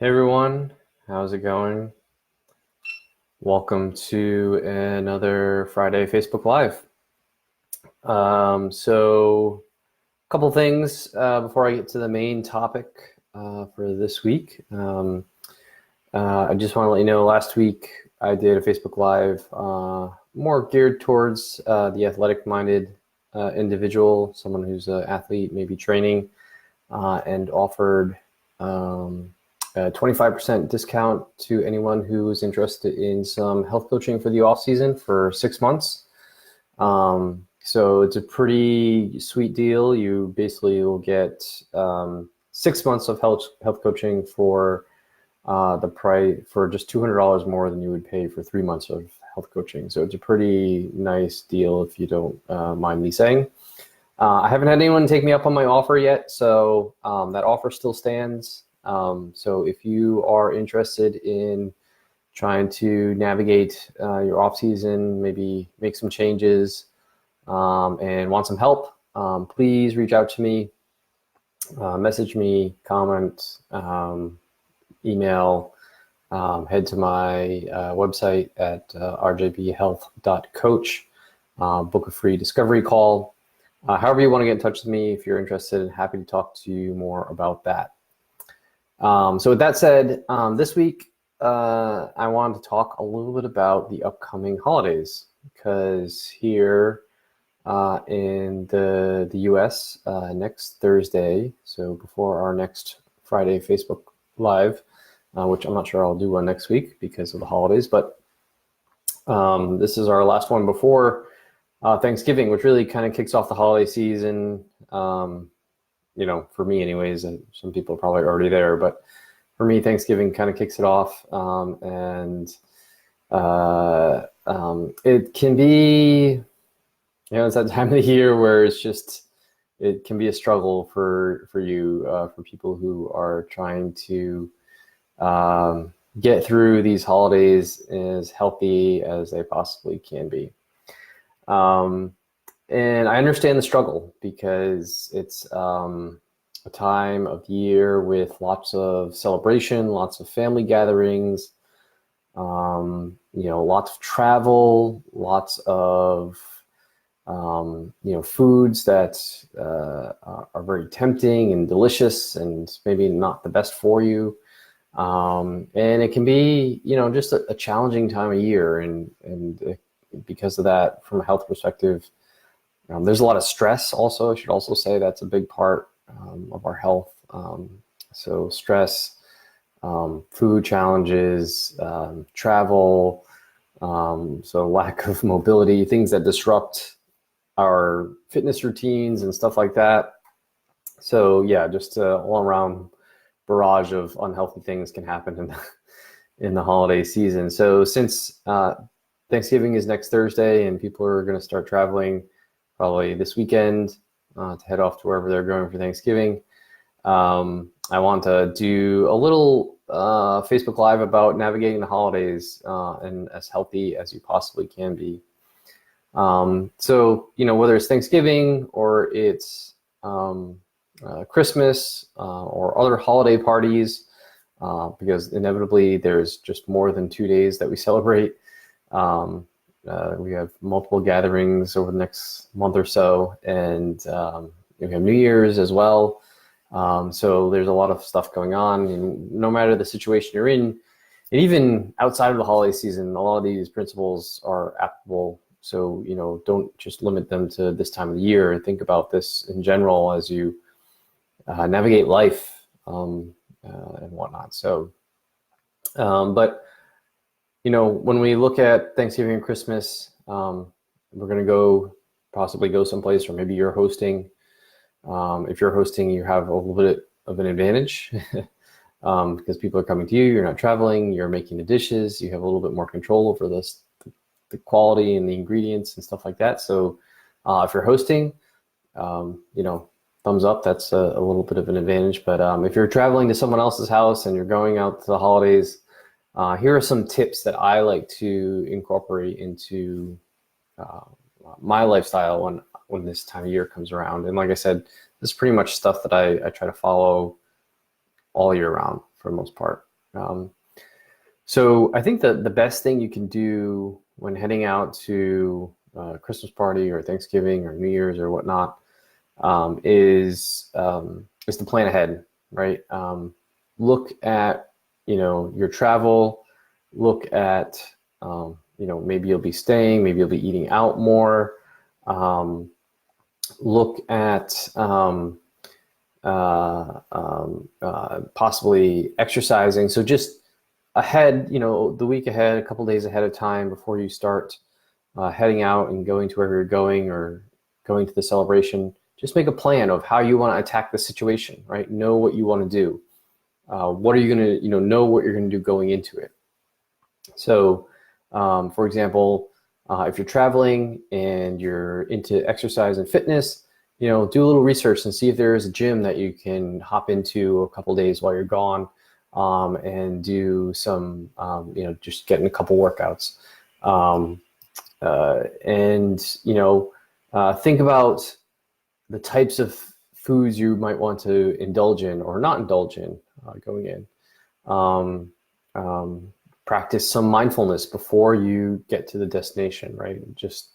Hey everyone, how's it going? Welcome to another Friday Facebook Live. A couple things before I get to the main topic for this week. I just want to let you know last week I did a Facebook Live more geared towards the athletic-minded individual, someone who's an athlete, maybe training, and offered a 25% discount to anyone who is interested in some health coaching for the off season for 6 months. So it's a pretty sweet deal. You basically will get 6 months of health coaching for the price for just $200 more than you would pay for 3 months of health coaching. So it's a pretty nice deal if you don't mind me saying. I haven't had anyone take me up on my offer yet, so that offer still stands. So if you are interested in trying to navigate your off season, maybe make some changes, and want some help, please reach out to me, message me, comment, email, head to my website at rjbhealth.coach, book a free discovery call. However you want to get in touch with me, if you're interested, happy to talk to you more about that. So with that said, this week I wanted to talk a little bit about the upcoming holidays, because here in the US next Thursday, so before our next Friday Facebook Live, which I'm not sure I'll do one next week because of the holidays, but this is our last one before Thanksgiving, which really kind of kicks off the holiday season. For me anyways, and some people are probably already there, but for me, Thanksgiving kind of kicks it off. It can be, it's that time of the year where it can be a struggle for you, for people who are trying to get through these holidays as healthy as they possibly can be. And I understand the struggle, because it's a time of year with lots of celebration, lots of family gatherings, lots of travel, lots of foods that are very tempting and delicious and maybe not the best for you. And it can be, just a challenging time of year. And because of that, from a health perspective, there's a lot of stress also. I should also say that's a big part of our health. So stress, food challenges, travel, so lack of mobility, things that disrupt our fitness routines and stuff like that. So yeah, just all around barrage of unhealthy things can happen in the holiday season. So since Thanksgiving is next Thursday and people are going to start traveling probably this weekend to head off to wherever they're going for Thanksgiving, I want to do a little Facebook Live about navigating the holidays and as healthy as you possibly can be. So, whether it's Thanksgiving or it's Christmas or other holiday parties, because inevitably there's just more than 2 days that we celebrate. We have multiple gatherings over the next month or so, and we have New Year's as well. So there's a lot of stuff going on, and no matter the situation you're in, and even outside of the holiday season, a lot of these principles are applicable. So, don't just limit them to this time of the year. Think about this in general as you navigate life and whatnot. So, but when we look at Thanksgiving and Christmas, we're going to possibly go someplace, or maybe you're hosting. If you're hosting, you have a little bit of an advantage because people are coming to you. You're not traveling. You're making the dishes. You have a little bit more control over the quality and the ingredients and stuff like that. So if you're hosting, thumbs up. That's a little bit of an advantage. But if you're traveling to someone else's house and you're going out to the holidays, here are some tips that I like to incorporate into my lifestyle when this time of year comes around. And like I said, this is pretty much stuff that I try to follow all year round for the most part. Um, so I think that the best thing you can do when heading out to a Christmas party or Thanksgiving or New Year's or whatnot, is to plan ahead, right? Look at, your travel, look at, maybe you'll be staying, maybe you'll be eating out more. Look at possibly exercising. So just ahead, the week ahead, a couple days ahead of time before you start heading out and going to where you're going or going to the celebration, just make a plan of how you want to attack the situation, right? Know what you want to do. What are you going to, know what you're going to do going into it. So, for example, if you're traveling and you're into exercise and fitness, do a little research and see if there is a gym that you can hop into a couple days while you're gone, and do some, just getting a couple workouts. Think about the types of foods you might want to indulge in or not indulge in going in. Practice some mindfulness before you get to the destination, right? Just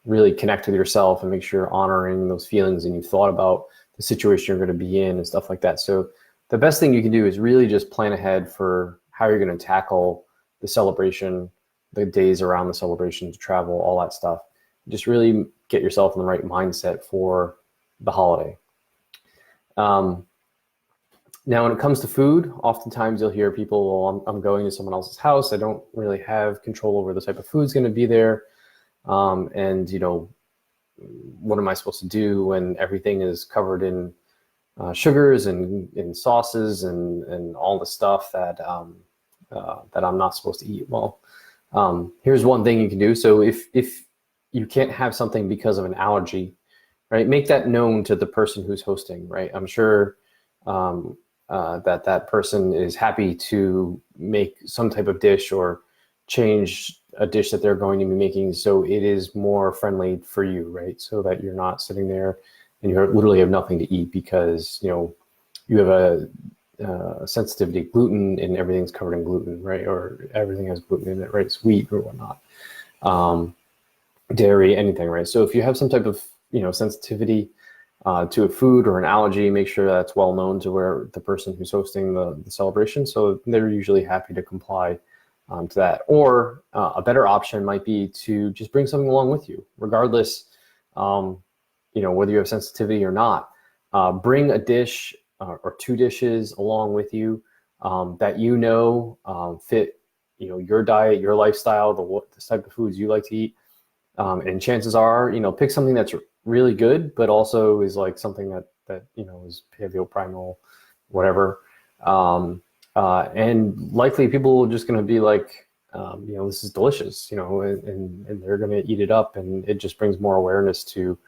really connect with yourself and make sure you're honoring those feelings and you've thought about the situation you're going to be in and stuff like that. So the best thing you can do is really just plan ahead for how you're going to tackle the celebration, the days around the celebration, to travel, all that stuff. Just really get yourself in the right mindset for the holiday. Now, when it comes to food, oftentimes you'll hear people, well, I'm going to someone else's house. I don't really have control over the type of food's going to be there. What am I supposed to do when everything is covered in sugars and in sauces and all the stuff that I'm not supposed to eat? Well, here's one thing you can do. So if you can't have something because of an allergy, right, make that known to the person who's hosting, right? I'm sure that person is happy to make some type of dish or change a dish that they're going to be making so it is more friendly for you, right? So that you're not sitting there and you literally have nothing to eat because you have a sensitivity to gluten and everything's covered in gluten, right? Or everything has gluten in it, right? It's wheat or whatnot, dairy, anything, right? So if you have some type of sensitivity to a food or an allergy, make sure that's well known to where the person who's hosting the celebration, so they're usually happy to comply to that. Or a better option might be to just bring something along with you, regardless, whether you have sensitivity or not. Bring a dish or two dishes along with you that fit your diet, your lifestyle, the type of foods you like to eat. And chances are, pick something that's really good, but also is like something that is paleo, primal, whatever. And likely people are just going to be like, this is delicious, and they're going to eat it up, and it just brings more awareness to,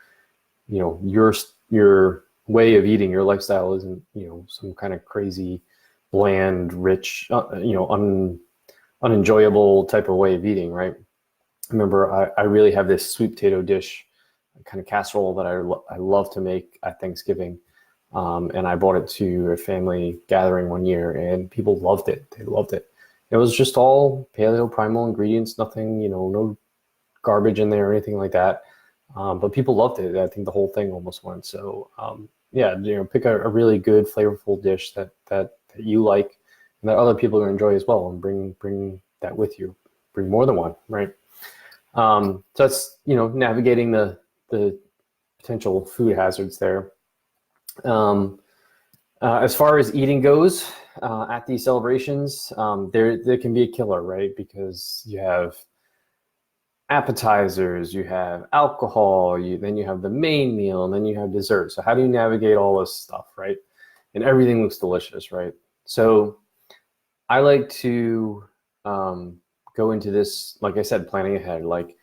your way of eating. Your lifestyle isn't, some kind of crazy, bland, rich, unenjoyable type of way of eating, right? Remember, I really have this sweet potato dish, kind of casserole that I love to make at Thanksgiving. And I brought it to a family gathering one year and people loved it. They loved it. It was just all paleo primal ingredients, nothing, no garbage in there or anything like that. But people loved it. I think the whole thing almost went. So pick a really good, flavorful dish that you like and that other people are going to enjoy as well, and bring that with you. Bring more than one, right? So that's, navigating the potential food hazards there. As far as eating goes, at these celebrations, there can be a killer, right? Because you have appetizers, you have alcohol, then you have the main meal, and then you have dessert. So how do you navigate all this stuff, right? And everything looks delicious, right? So I like to go into this, like I said, planning ahead. Like,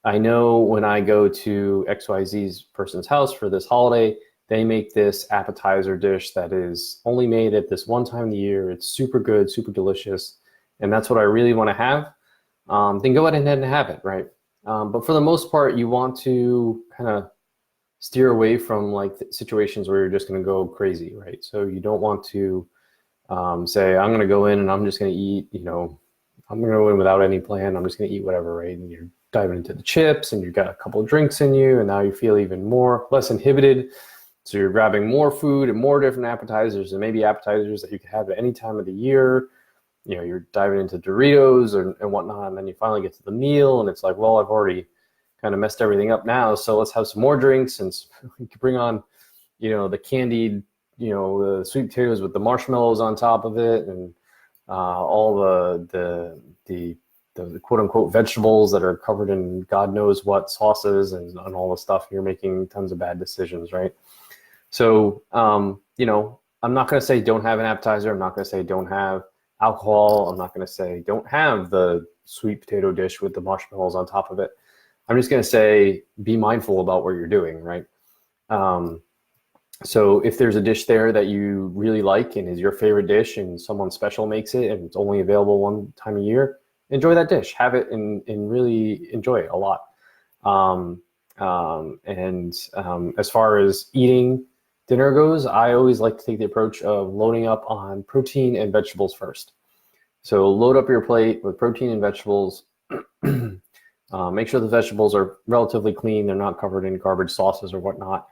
I know when I go to XYZ's person's house for this holiday, they make this appetizer dish that is only made at this one time of the year. It's super good, super delicious, and that's what I really want to have. Then go ahead and have it, right? But for the most part, you want to kind of steer away from like situations where you're just going to go crazy, right? So you don't want to Say, I'm going to go in and I'm just going to eat, I'm going to go in without any plan. I'm just going to eat whatever, right? And you're diving into the chips and you've got a couple of drinks in you, and now you feel even less inhibited. So you're grabbing more food and more different appetizers, and maybe appetizers that you could have at any time of the year. You're diving into Doritos and whatnot, and then you finally get to the meal, and it's like, well, I've already kind of messed everything up now, so let's have some more drinks, and you can bring on, the candied, the sweet potatoes with the marshmallows on top of it, and all the quote unquote vegetables that are covered in God knows what sauces and all the stuff. You're making tons of bad decisions, right? So, I'm not going to say don't have an appetizer. I'm not going to say don't have alcohol. I'm not going to say don't have the sweet potato dish with the marshmallows on top of it. I'm just going to say be mindful about what you're doing, right? So if there's a dish there that you really like and is your favorite dish and someone special makes it and it's only available one time a year, enjoy that dish. Have it and really enjoy it a lot. As far as eating dinner goes, I always like to take the approach of loading up on protein and vegetables first. So load up your plate with protein and vegetables. Make sure the vegetables are relatively clean. They're not covered in garbage sauces or whatnot.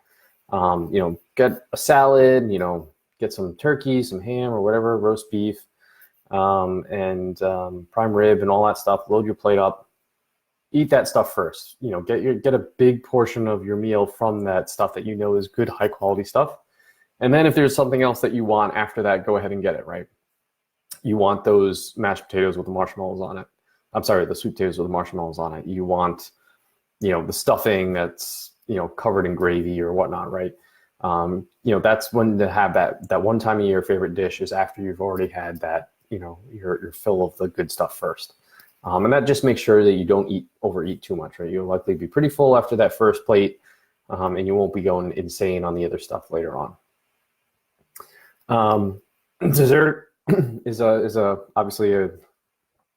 Get a salad, get some turkey, some ham or whatever, roast beef, prime rib and all that stuff. Load your plate up. Eat that stuff first. Get a big portion of your meal from that stuff that is good, high quality stuff. And then if there's something else that you want after that, go ahead and get it, right? You want those mashed potatoes with the marshmallows on it. I'm sorry, the sweet potatoes with the marshmallows on it. You want, the stuffing that's, covered in gravy or whatnot, right? That's when to have that one time a year favorite dish is after you've already had that, your fill of the good stuff first. And that just makes sure that you don't overeat too much, right? You'll likely be pretty full after that first plate, and you won't be going insane on the other stuff later on. Dessert is obviously a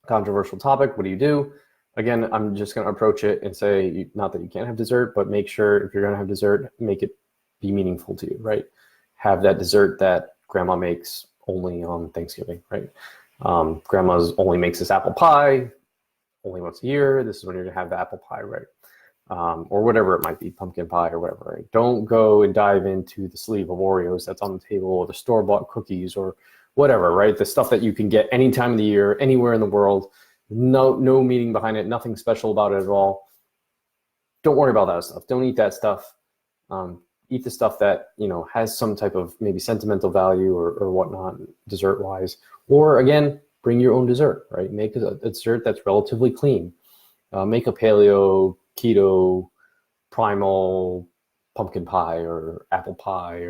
controversial topic. What do you do? Again, I'm just going to approach it and say, not that you can't have dessert, but make sure if you're going to have dessert, make it be meaningful to you, right? Have that dessert that grandma makes only on Thanksgiving, right? Grandma's only makes this apple pie only once a year. This is when you're going to have the apple pie, right? Or whatever it might be, pumpkin pie or whatever, right? Don't go and dive into the sleeve of Oreos that's on the table or the store-bought cookies or whatever, right? The stuff that you can get any time of the year, anywhere in the world. No meaning behind it, nothing special about it at all. Don't worry about that stuff. Don't eat that stuff. Eat the stuff that has some type of maybe sentimental value or whatnot, dessert wise. Or again, bring your own dessert, right? Make a dessert that's relatively clean. Make a paleo, keto, primal pumpkin pie or apple pie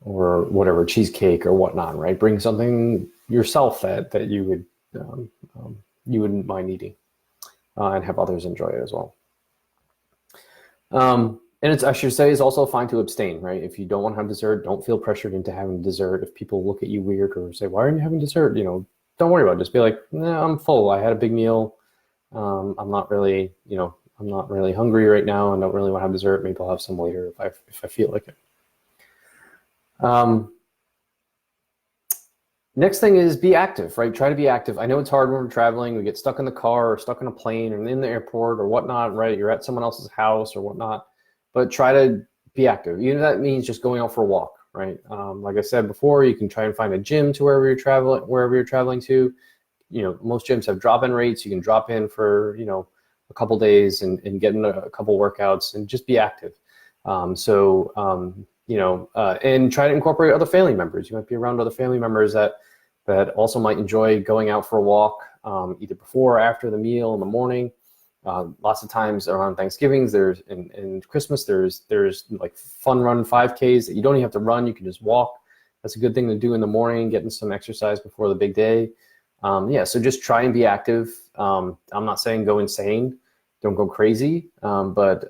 or whatever, cheesecake or whatnot, right? Bring something yourself that you would you wouldn't mind eating, and have others enjoy it as well. And I should say, it's also fine to abstain, right? If you don't want to have dessert, don't feel pressured into having dessert. If people look at you weird or say, why aren't you having dessert? Don't worry about it. Just be like, nah, I'm full. I had a big meal. I'm not really hungry right now and don't really want to have dessert. Maybe I'll have some later if I feel like it. Next thing is be active, right? Try to be active. I know it's hard when we're traveling. We get stuck in the car or stuck in a plane or in the airport or whatnot, right? You're at someone else's house or whatnot, but try to be active. Even if that means just going out for a walk, right? Like I said before, you can try and find a gym to wherever you're traveling to. Most gyms have drop-in rates. You can drop in for, a couple days and get in a couple workouts and just be active. And try to incorporate other family members. You might be around other family members that also might enjoy going out for a walk, either before or after the meal in the morning. Lots of times around Thanksgivings, and Christmas, there's like fun run 5Ks that you don't even have to run. You can just walk. That's a good thing to do in the morning, getting some exercise before the big day. So just try and be active. I'm not saying go insane. Don't go crazy. But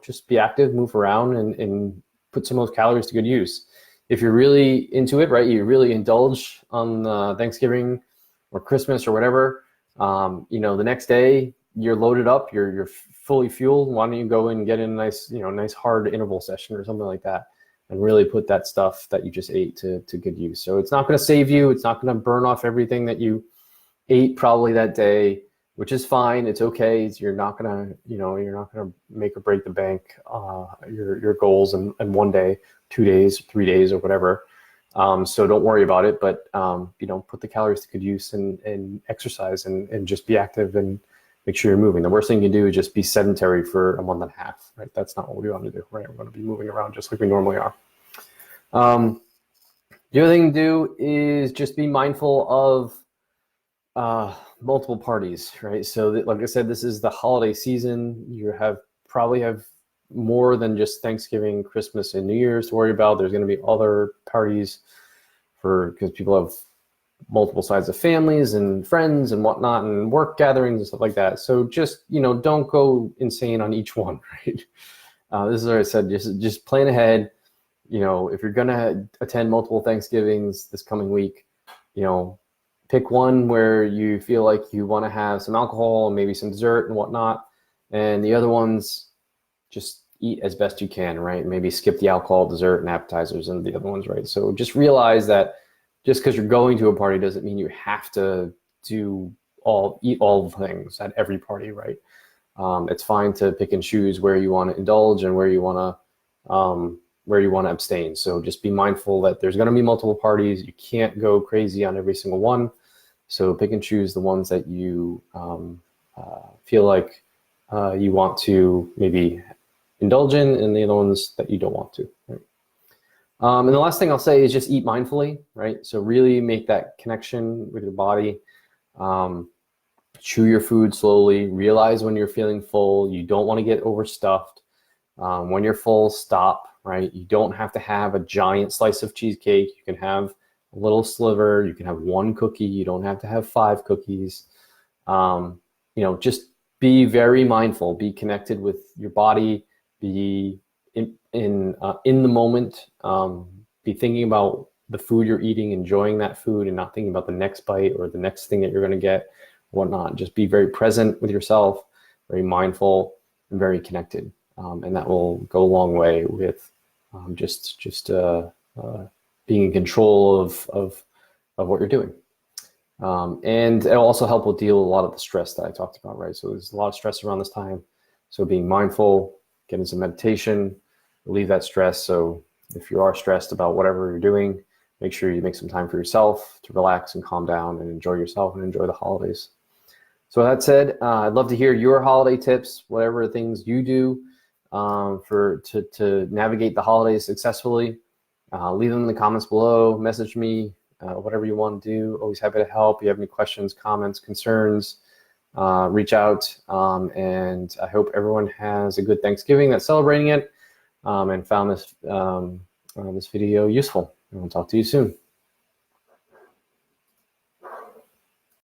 just be active, move around, and put some of those calories to good use. If you're really into it, right, you really indulge on Thanksgiving or Christmas or whatever, the next day you're loaded up, you're fully fueled. Why don't you go and get in a nice hard interval session or something like that? and really put that stuff that you just ate to good use. So it's not going to save you. It's not going to burn off everything that you ate probably that day, which is fine. It's okay. You're not gonna, you're not gonna make or break the bank, your goals in 1 day, 2 days, 3 days, or whatever. So don't worry about it. But put the calories to good use and exercise and just be active and make sure you're moving. The worst thing you can do is just be sedentary for a month and a half. Right? That's not what we want to do. Right? We're going to be moving around just like we normally are. The other thing to do is just be mindful of multiple parties, right? So like I said, this is the holiday season. You probably have more than just Thanksgiving, Christmas, and New Year's to worry about. There's going to be other parties because people have multiple sides of families and friends and whatnot, and work gatherings and stuff like that. So just, don't go insane on each one, right? This is what I said, just plan ahead. If you're going to attend multiple Thanksgivings this coming week, pick one where you feel like you want to have some alcohol and maybe some dessert and whatnot. And the other ones, just eat as best you can, right? Maybe skip the alcohol, dessert, and appetizers and the other ones, right? So just realize that just because you're going to a party doesn't mean you have to eat all the things at every party, right? It's fine to pick and choose where you want to indulge and where you want to abstain. So just be mindful that there's going to be multiple parties. You can't go crazy on every single one. So pick and choose the ones that you feel like you want to maybe indulge in, and the other ones that you don't want to. Right? And the last thing I'll say is just eat mindfully, right? So really make that connection with your body. Chew your food slowly. Realize when you're feeling full. You don't want to get overstuffed. When you're full, stop, right? You don't have to have a giant slice of cheesecake. You can have a little sliver. You can have one cookie. You don't have to have 5 cookies. Just be very mindful. Be connected with your body. Be in the moment. Be thinking about the food you're eating, enjoying that food, and not thinking about the next bite or the next thing that you're going to get, whatnot. Just be very present with yourself, very mindful, and very connected. And that will go a long way with just being in control of what you're doing. And it'll also help with deal with a lot of the stress that I talked about, right? So there's a lot of stress around this time. So being mindful, getting some meditation, relieve that stress. So if you are stressed about whatever you're doing, make sure you make some time for yourself to relax and calm down and enjoy yourself and enjoy the holidays. So that said, I'd love to hear your holiday tips, whatever things you do to navigate the holidays successfully. Leave them in the comments below, message me, whatever you want to do. Always happy to help. If you have any questions, comments, concerns, reach out. And I hope everyone has a good Thanksgiving that's celebrating it, and found this video useful. And I'll talk to you soon.